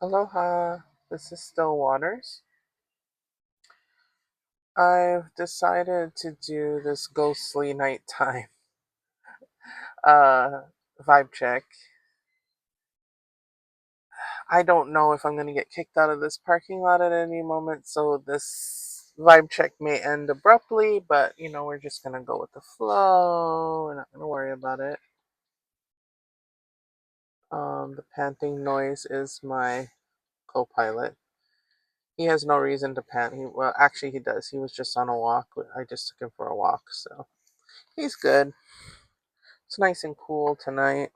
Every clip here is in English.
Aloha, this is Still Waters. I've decided to do this ghostly nighttime uh vibe check. I don't know if I'm gonna get kicked out of this parking lot at any moment, so this vibe check may end abruptly, but we're just gonna go with the flow. We're not gonna worry about it. The panting noise is my co-pilot. He has no reason to pant. Well, actually, he does. He was just on a walk. I just took him for a walk, so he's good. It's nice and cool tonight.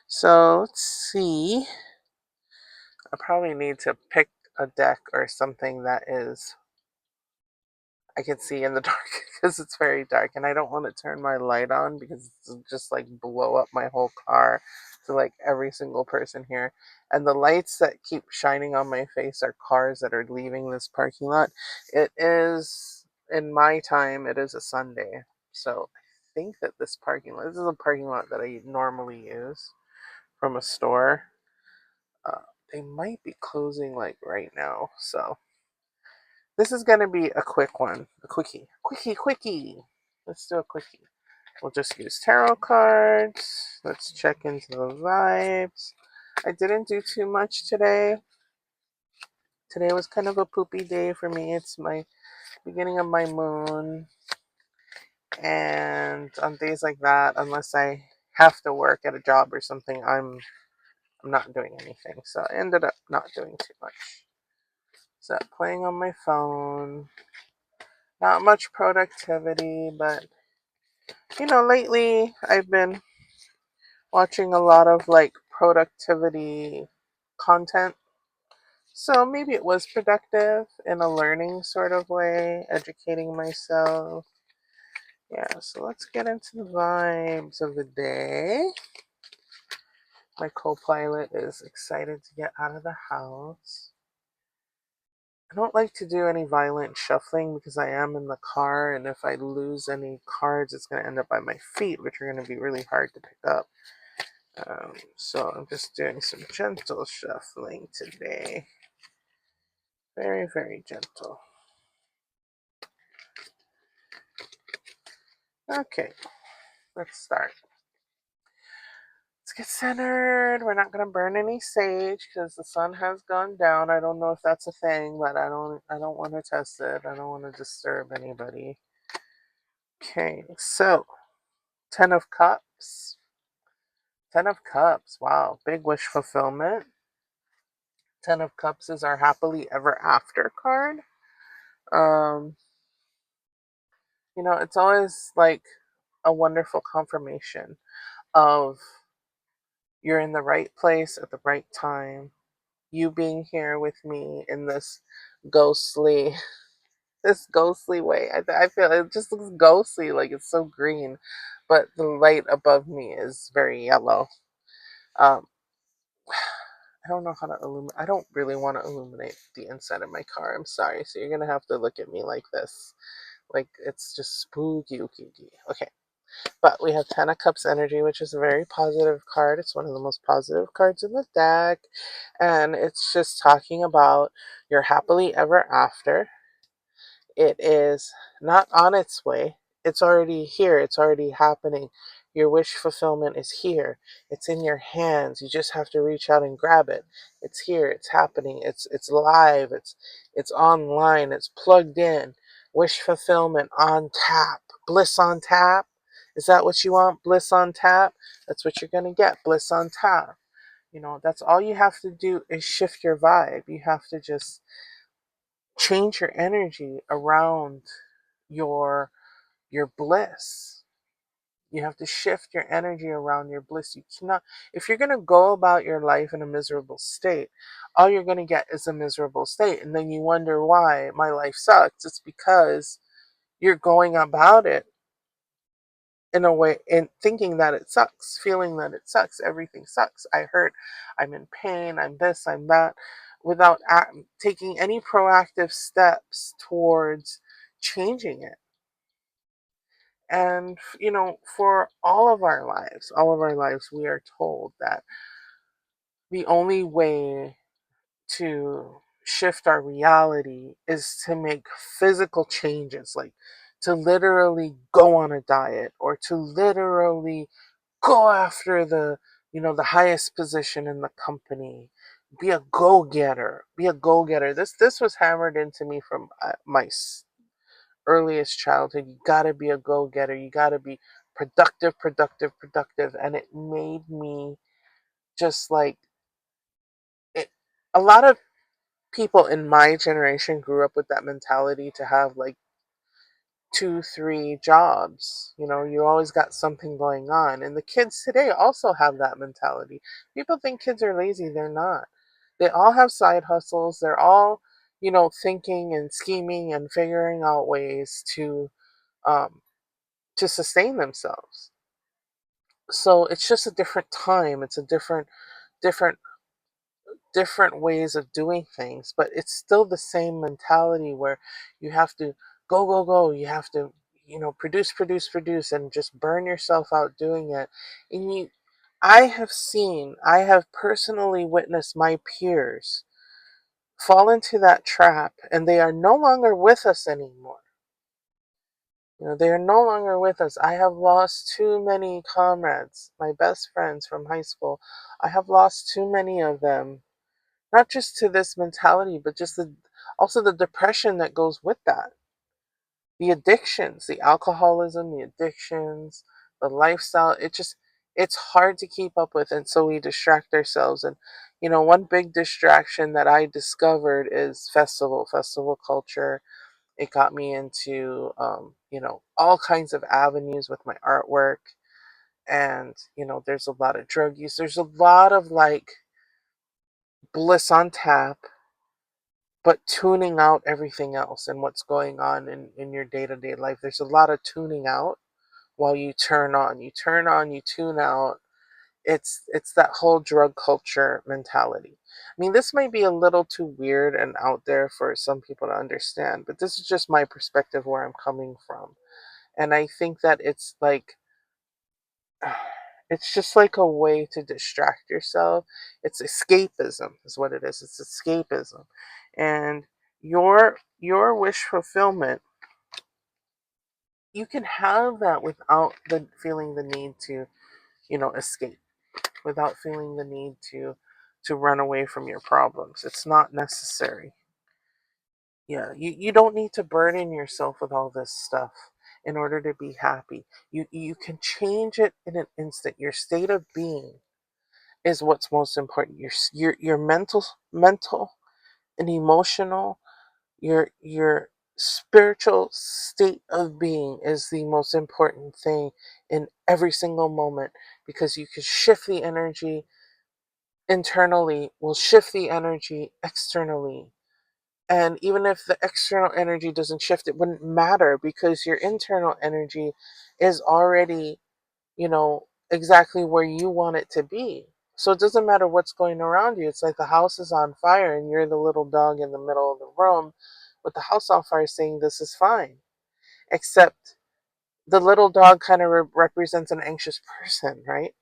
So let's see. I probably need to pick a deck or something that is I can see in the dark because it's very dark and I don't want to turn my light on because it's just like blow up my whole car to like every single person here. And the lights that keep shining on my face are cars that are leaving this parking lot. It is in my time, it is a Sunday. So I think that this is a parking lot that I normally use from a store. Uh, they might be closing like right now. So this is going to be a quick one. A quickie. Quickie. Let's do a quickie. We'll just use tarot cards. Let's check into the vibes. I didn't do too much today. Today was kind of a poopy day for me. It's my beginning of my moon. And on days like that, unless I have to work at a job or something, I'm not doing anything. So I ended up not doing too much. So playing on my phone. Not much productivity, but lately I've been watching a lot of like productivity content. So maybe it was productive in a learning sort of way, educating myself. Yeah, so let's get into the vibes of the day. My co pilot is excited to get out of the house. I don't like to do any violent shuffling because I am in the car, and if I lose any cards, it's going to end up by my feet, which are going to be really hard to pick up. So I'm just doing some gentle shuffling today. Very, very gentle. Okay, let's start. Let's get centered. We're not gonna burn any sage because the sun has gone down. I don't know if that's a thing, but I don't want to test it. I don't want to disturb anybody. Okay, so 10 of Cups. 10 of Cups. Wow, big wish fulfillment. 10 of Cups is our happily ever after card. Um, it's always like a wonderful confirmation of you're in the right place at the right time. You being here with me in ghostly, this ghostly way. I feel it just looks ghostly, like it's so green, but the light above me is very yellow. Um, I don't know how to illuminate. I don't really want to illuminate the inside of my car. I'm sorry. So you're gonna have to look at me like this, like it's just spooky. Okay. But we have Ten of Cups energy, which is a very positive card. It's one of the most positive cards in the deck. And it's just talking about your happily ever after. It is not on its way. It's already here. It's already happening. Your wish fulfillment is here. It's in your hands. You just have to reach out and grab it. It's here. It's happening. It's live. It's online. It's plugged in. Wish fulfillment on tap. Bliss on tap. Is that what you want? Bliss on tap? That's what you're going to get. Bliss on tap. That's all you have to do is shift your vibe. You have to just change your energy around your your bliss. You have to shift your energy around your bliss. You cannot, if you're going to go about your life in a miserable state, all you're going to get is a miserable state, and then you wonder why my life sucks. It's because you're going about it in a way and thinking that it sucks, feeling that it sucks, everything sucks. I hurt, I'm in pain, I'm this, I'm that, without taking any proactive steps towards changing it. And for all of our lives, we are told that the only way to shift our reality is to make physical changes, like to literally go on a diet or to literally go after the highest position in the company. Be a go-getter. Be a go-getter. This was hammered into me from my earliest childhood. You got to be a go-getter. You got to be productive, productive, productive, and it made me just like it. A lot of people in my generation grew up with that mentality to have like two, three jobs. You always got something going on. And the kids today also have that mentality. People think kids are lazy. They're not. They all have side hustles. They're all, thinking and scheming and figuring out ways um, to sustain themselves. So it's just a different time. It's a different different ways of doing things, but it's still the same mentality where you have to go, go, go. You have to, produce, produce, produce, and just burn yourself out doing it. And I have personally witnessed my peers fall into that trap, and they are no longer with us anymore. They are no longer with us. I have lost too many comrades, my best friends from high school. I have lost too many of them, not just to this mentality, but just also the depression that goes with that. The addictions, the alcoholism, the addictions, the lifestyle, it's hard to keep up with, and so we distract ourselves. And one big distraction that I discovered is festival culture. It got me into all kinds of avenues with my artwork. And there's a lot of drug use. There's a lot of like bliss on tap, but tuning out everything else and what's going on in your day-to-day life. There's a lot of tuning out while you turn on. You turn on, you tune out. It's that whole drug culture mentality. I mean, this might be a little too weird and out there for some people to understand, but this is just my perspective where I'm coming from. And I think that it's like it's just like a way to distract yourself. It's escapism is what it is. It's escapism. And your wish fulfillment, you can have that without the feeling the need to, escape, without feeling the need to run away from your problems. It's not necessary. Yeah, you don't need to burden yourself with all this stuff in order to be happy. You can change it in an instant. Your state of being is what's most important. Your mental and emotional, your spiritual state of being is the most important thing in every single moment, because you can shift the energy internally, will shift the energy externally. And even if the external energy doesn't shift, it wouldn't matter, because your internal energy is already, exactly where you want it to be. So it doesn't matter what's going around you. It's like the house is on fire and you're the little dog in the middle of the room with the house on fire saying this is fine. Except the little dog kind of represents an anxious person, right?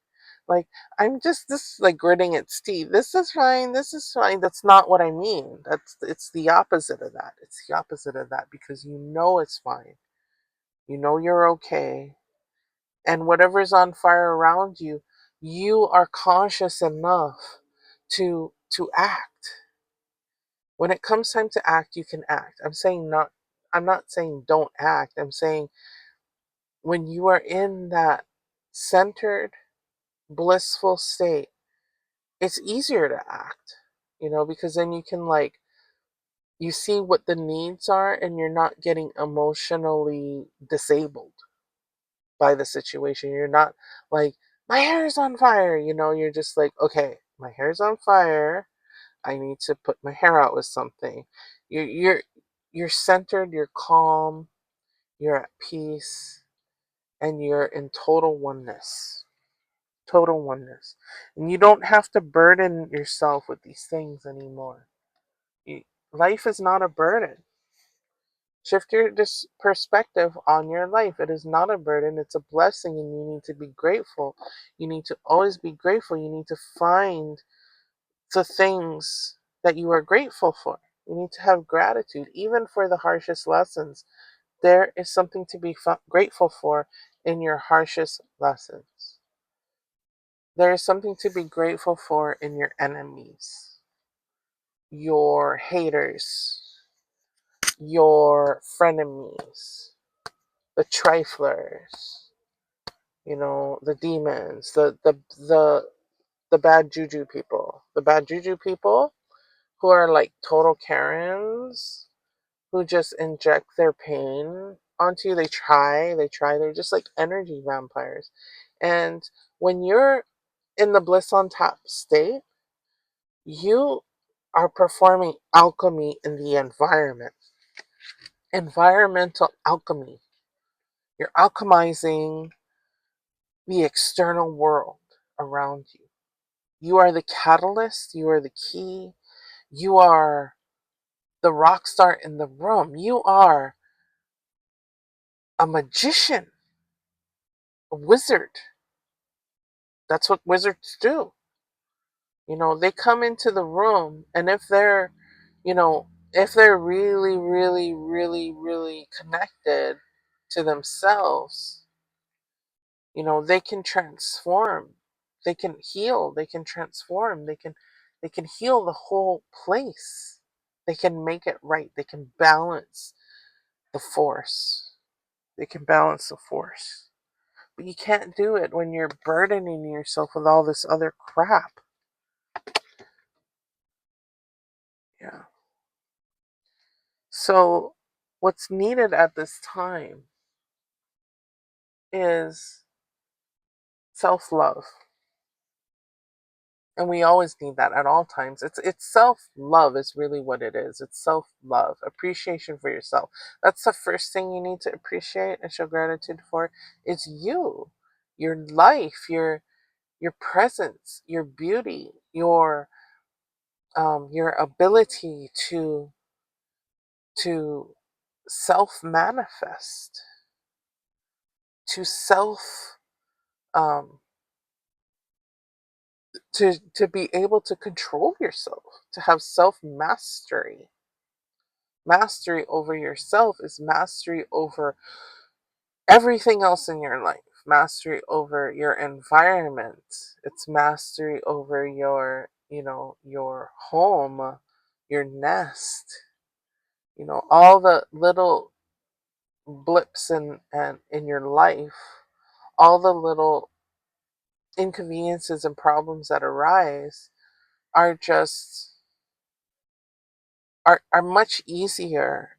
Like, I'm just this like gritting its teeth. This is fine. This is fine. That's not what I mean. It's the opposite of that. It's the opposite of that, because you know it's fine. You know you're okay, and whatever's on fire around you, you are conscious enough to act. When it comes time to act, you can act. I'm not saying don't act. I'm saying when you are in that centered, blissful state, it's easier to act. Because then you can like you see what the needs are, and you're not getting emotionally disabled by the situation. You're not like, my hair is on fire. You're just like, okay, my hair's on fire. I need to put my hair out with something. You're centered, you're calm, you're at peace, and you're in total oneness. Total oneness. And you don't have to burden yourself with these things anymore. You, life is not a burden. Shift your perspective on your life. It is not a burden, it's a blessing, and you need to be grateful. You need to always be grateful. You need to find the things that you are grateful for. You need to have gratitude, even for the harshest lessons. There is something to be grateful for in your harshest lessons. There is something to be grateful for in your enemies, your haters, your frenemies, the triflers, the demons, the bad juju people. The bad juju people who are like total Karens, who just inject their pain onto you. They're just like energy vampires. And when you're in the bliss on tap state, you are performing alchemy in the environment. Environmental alchemy. You're alchemizing the external world around you. You are the catalyst, you are the key, you are the rock star in the room. You are a magician, a wizard. That's what wizards do. They come into the room, and if they're really, really, really, really connected to themselves, they can transform. They can heal. They can transform. They can heal the whole place. They can make it right. They can balance the force. They can balance the force. But you can't do it when you're burdening yourself with all this other crap. Yeah. So, what's needed at this time is self love. And we always need that at all times. It's self love is really what it is. It's self love, appreciation for yourself. That's the first thing you need to appreciate and show gratitude for is you, your life, your presence, your beauty, your ability to self manifest, to self um, to be able to control yourself, to have self mastery. Mastery over yourself is mastery over everything else in your life. Mastery over your environment. It's mastery over your home, your nest. All the little blips and in your life, all the little inconveniences and problems that arise are just are much easier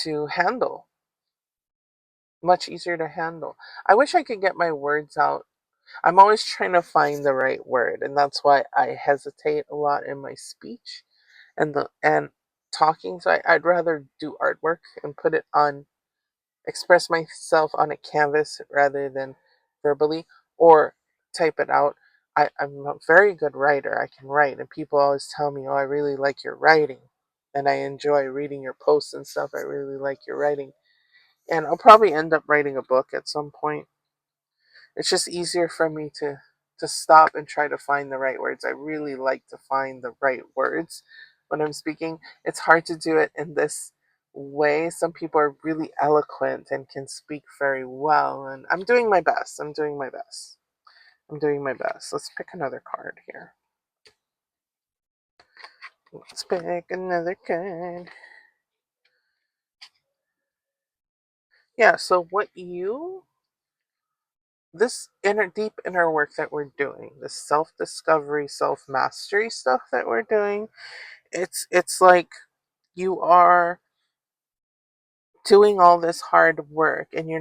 to handle, much easier to handle. I wish I could get my words out. I'm always trying to find the right word, and that's why I hesitate a lot in my speech and talking. So I'd rather do artwork and put it on, express myself on a canvas rather than verbally, or type it out. I'm a very good writer. I can write, and people always tell me, "Oh, I really like your writing," and I enjoy reading your posts and stuff. I really like your writing, and I'll probably end up writing a book at some point. It's just easier for me to stop and try to find the right words. I really like to find the right words when I'm speaking. It's hard to do it in this way. Some people are really eloquent and can speak very well, and I'm doing my best. I'm doing my best. I'm doing my best. Let's pick another card here. Let's pick another card. Yeah, so this deep inner work that we're doing, this self-discovery, self-mastery stuff that we're doing, it's like you are doing all this hard work and you're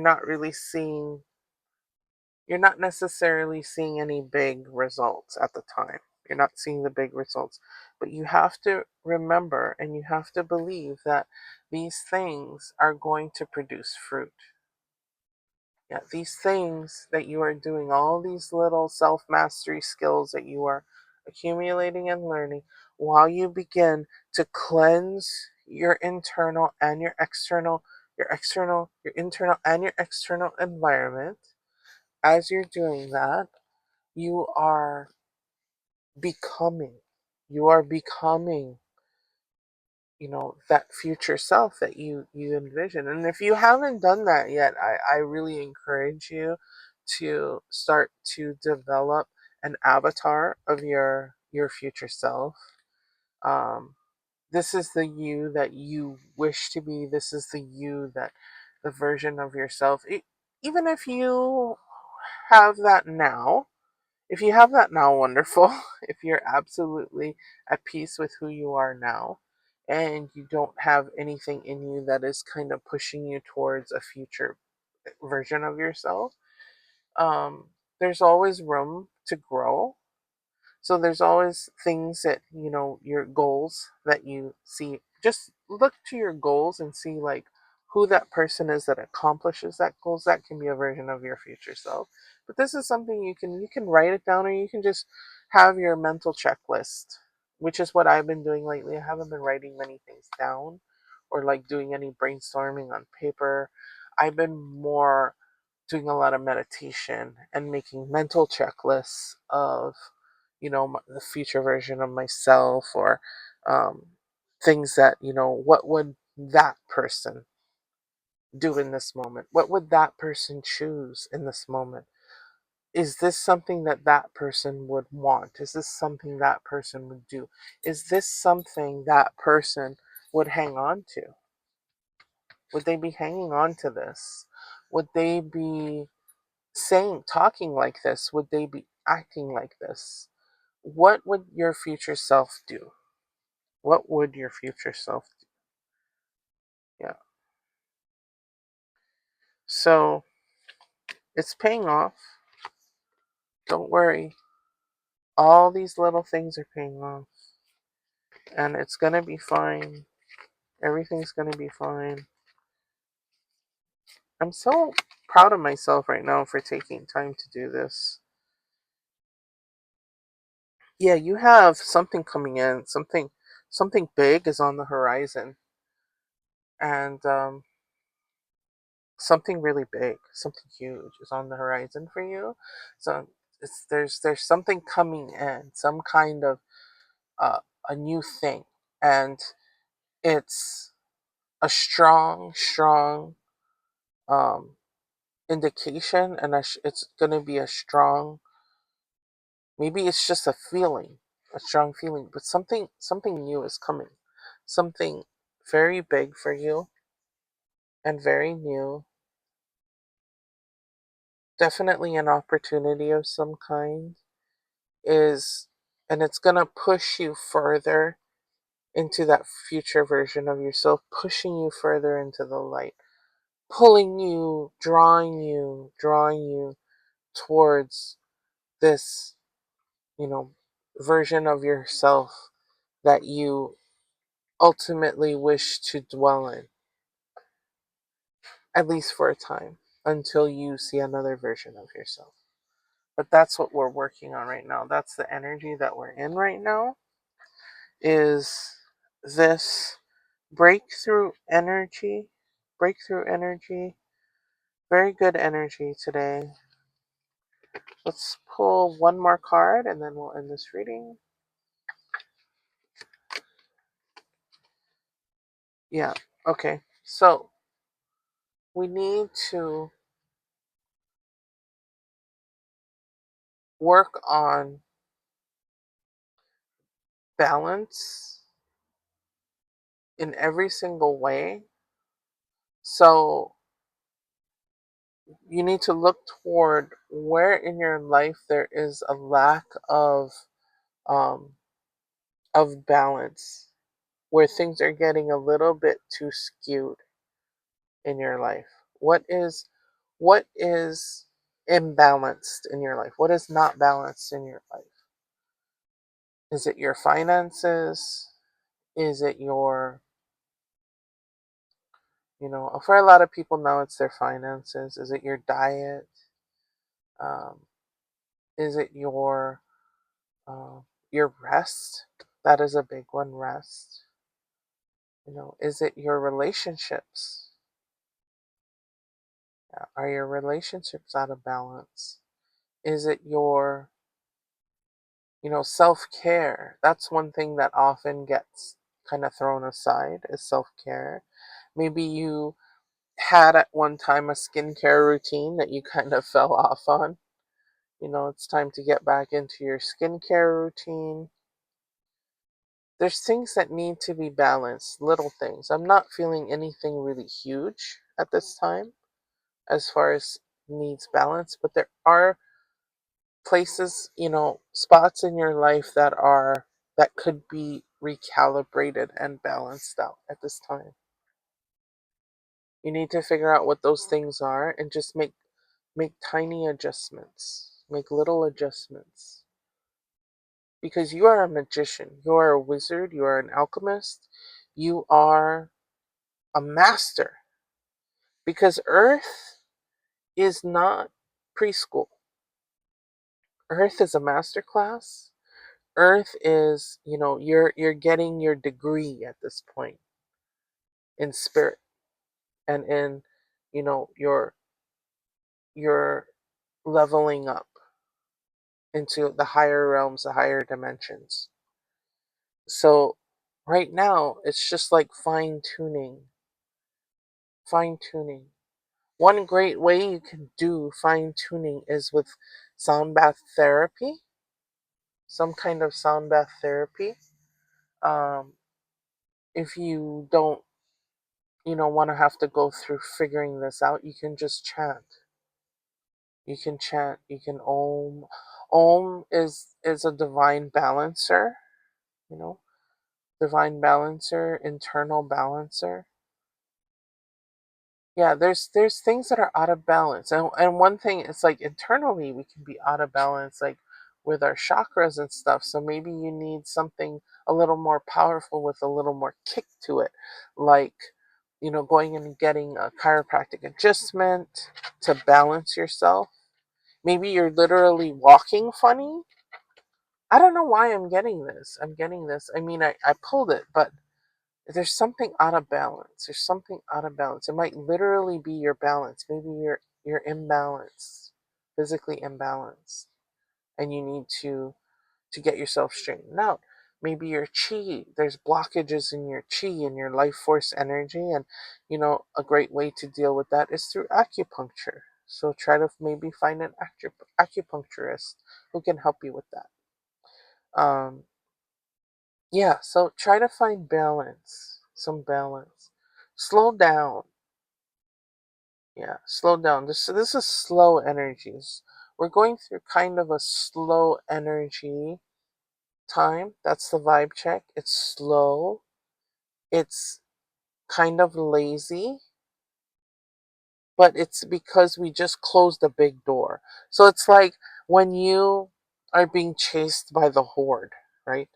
not necessarily seeing any big results at the time. You're not seeing the big results, but you have to remember and you have to believe that these things are going to produce fruit. Yeah, these things that you are doing, all these little self mastery skills that you are accumulating and learning, while you begin to cleanse your internal and your internal and your external environment, as you're doing that, you are becoming. You are becoming, that future self that you envision. And if you haven't done that yet, I really encourage you to start to develop an avatar of your future self. um, this is the you that you wish to be. This is the version of yourself. Even if you have that now, if you have that now, wonderful. If you're absolutely at peace with who you are now, and you don't have anything in you that is kind of pushing you towards a future version of yourself, um, there's always room to grow. So there's always things that, your goals that you see. Just look to your goals and see like who that person is that accomplishes that goals. That can be a version of your future self. But this is something you can write it down, or you can just have your mental checklist, which is what I've been doing lately. I haven't been writing many things down or like doing any brainstorming on paper. I've been more doing a lot of meditation and making mental checklists of, the future version of myself, or um, things that, what would that person do in this moment? What would that person choose in this moment? Is this something that that person would want? Is this something that person would do? Is this something that person would hang on to? Would they be hanging on to this? Would they be talking like this? Would they be acting like this? What would your future self do? What would your future self do? Yeah. So it's paying off. Don't worry. All these little things are paying off. And it's going to be fine. Everything's going to be fine. I'm so proud of myself right now for taking time to do this. Yeah, you have something coming in. Something big is on the horizon. And something really big, something huge is on the horizon for you. So there's something coming in, some kind of uh, a new thing, and it's a strong um, indication, and it's going to be a strong. Maybe it's just a strong feeling, but something new is coming, something very big for you and very new. Definitely an opportunity of some kind is, and it's going to push you further into that future version of yourself, pushing you further into the light, pulling you, drawing you towards this, you know version of yourself that you ultimately wish to dwell in, at least for a time, until you see another version of yourself. But that's what we're working on right now. That's the energy that we're in right now, is this breakthrough energy. Breakthrough energy. Very good energy today. Let's pull one more card and then we'll end this reading. Yeah, okay. So we need to work on balance in every single way. So you need to look toward where in your life there is a lack um, of balance, where things are getting a little bit too skewed in your life. What is imbalanced in your life? What is not balanced in your life? Is it your finances? Is it your, for a lot of people now it's their finances. Is it your diet? Um, is it uh, your rest? That is a big one, rest. Is it your relationships? Yeah. Are your relationships out of balance? Is it Self-care. That's one thing that often gets kind of thrown aside is self-care. Maybe you had at one time a skincare routine that you kind of fell off on. It's time to get back into your skincare routine. There's things that need to be balanced, little things. I'm not feeling anything really huge at this time as far as needs balance, but there are places, spots in your life that could be recalibrated and balanced out at this time. You need to figure out what those things are and just make tiny adjustments, make little adjustments. Because you are a magician, you are a wizard, you are an alchemist, you are a master. Because Earth is not preschool. Earth is a master class. Earth is, you're getting your degree at this point in spirit and in, you know, your you're leveling up into the higher realms, the higher dimensions. So right now it's just like fine tuning. Fine tuning. One great way you can do fine tuning is with sound bath therapy, some kind of sound bath therapy. Um, if you don't, want to have to go through figuring this out, you can just chant. You can chant. You can om. Om is a divine balancer. You know, divine balancer, internal balancer. Yeah, there's things that are out of balance, and one thing is like internally we can be out of balance, like with our chakras and stuff. So maybe you need something a little more powerful with a little more kick to it, like going and getting a chiropractic adjustment to balance yourself. Maybe you're literally walking funny. I don't know why I'm getting this. I'm getting this. I mean, I pulled it, but there's something out of balance. There's something out of balance. It might literally be your balance. Maybe you're imbalanced, physically imbalanced, and you need to get yourself straightened out. Maybe your chi, there's blockages in your chi and your life force energy, and a great way to deal with that is through acupuncture. So try to maybe find an acupuncturist who can help you with that. Yeah, so try to find balance, some balance. Slow down. Yeah, slow down. This is slow energies. We're going through kind of a slow energy time. That's the vibe check. It's slow. It's kind of lazy, but it's because we just closed a big door. So it's like when you are being chased by the horde, right?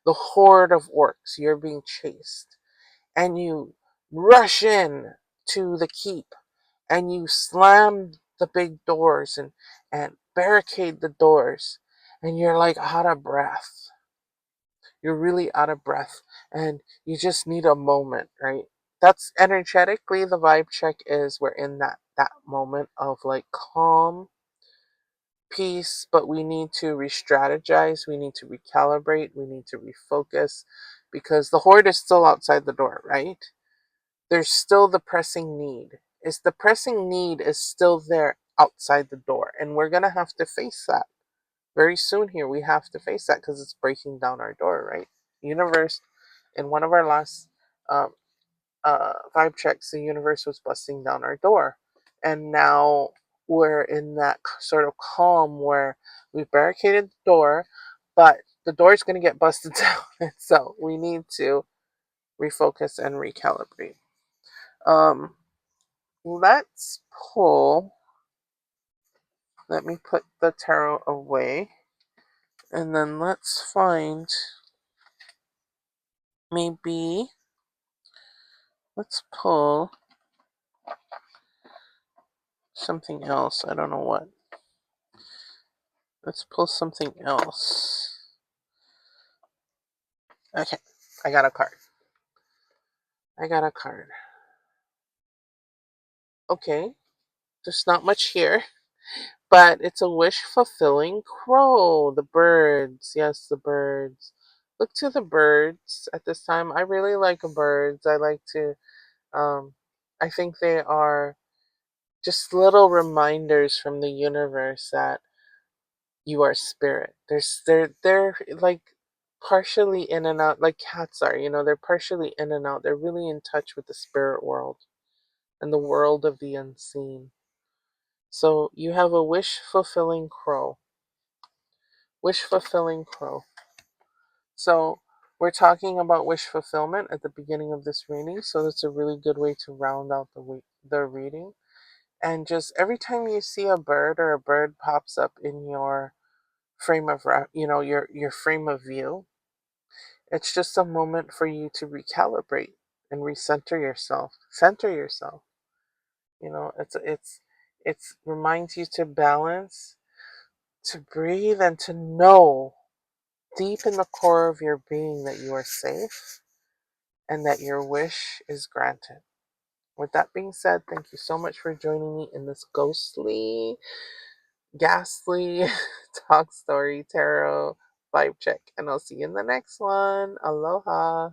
The horde of orcs, you're being chased and you rush in to the keep and you slam the big doors and barricade the doors and you're like out of breath. You're really out of breath and you just need a moment, right? That's energetically the vibe check is we're in that moment of like calm peace, but we need to re-strategize, we need to recalibrate, we need to refocus because the horde is still outside the door, right? There's still the pressing need. Is the pressing need is still there outside the door, and we're gonna have to face that very soon. Here, we have to face that because it's breaking down our door, right? Universe, in one of our last um, vibe checks, the universe was busting down our door, and now we're in that sort of calm where we barricaded the door, but the door is going to get busted down, so we need to refocus and recalibrate. Um, let's pull. Let me put the tarot away. And then let's find maybe. Let's pull something else. I don't know what. Let's pull something else. Okay, I got a card. I got a card. Okay, there's not much here, But it's a wish fulfilling crow. The birds. Yes, the birds. Look to the birds at this time. I really like birds. I like to, um, I think they are just little reminders from the universe that you are spirit. They're like partially in and out, like cats are. They're partially in and out. They're really in touch with the spirit world and the world of the unseen. So you have a wish fulfilling crow. Wish fulfilling crow. So we're talking about wish fulfillment at the beginning of this reading. So that's a really good way to round out the reading. And just every time you see a bird or a bird pops up in your frame of your frame of view, it's just a moment for you to recalibrate and recenter yourself. Center yourself. It's reminds you to balance, to breathe, and to know deep in the core of your being that you are safe and that your wish is granted. With that being said, thank you so much for joining me in this ghostly, ghastly talk story tarot vibe check. And I'll see you in the next one. Aloha.